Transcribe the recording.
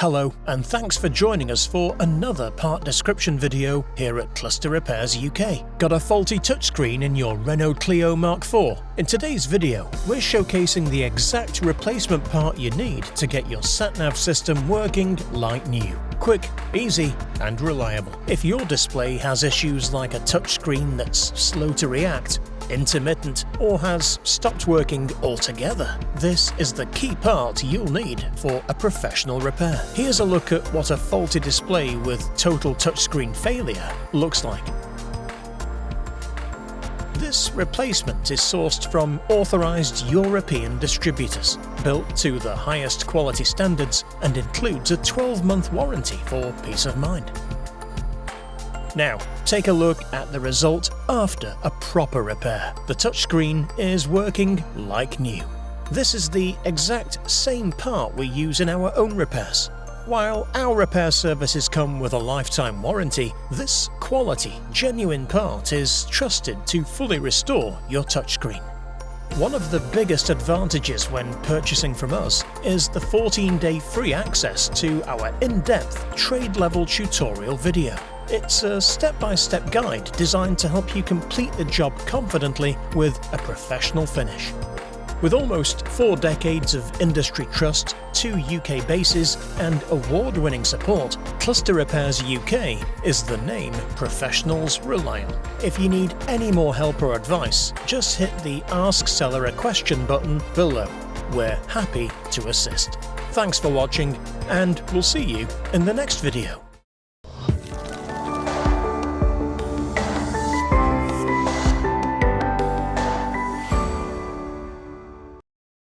Hello, and thanks for joining us for another part description video here at Cluster Repairs UK. Got a faulty touchscreen in your Renault Clio Mk4? In today's video, we're showcasing the exact replacement part you need to get your sat nav system working like new. Quick, easy, and reliable. If your display has issues like a touchscreen that's slow to react, intermittent, or has stopped working altogether, this is the key part you'll need for a professional repair. Here's a look at what a faulty display with total touchscreen failure looks like. This replacement is sourced from authorized European distributors, built to the highest quality standards, and includes a 12-month warranty for peace of mind. Now, take a look at the result after a proper repair. The touchscreen is working like new. This is the exact same part we use in our own repairs. While our repair services come with a lifetime warranty, this quality, genuine part is trusted to fully restore your touchscreen. One of the biggest advantages when purchasing from us is the 14-day free access to our in-depth trade-level tutorial video. It's a step-by-step guide designed to help you complete the job confidently with a professional finish. With almost 4 decades of industry trust, 2 UK bases, and award-winning support, Cluster Repairs UK is the name professionals rely on. If you need any more help or advice, just hit the Ask Seller a Question button below. We're happy to assist. Thanks for watching, and we'll see you in the next video.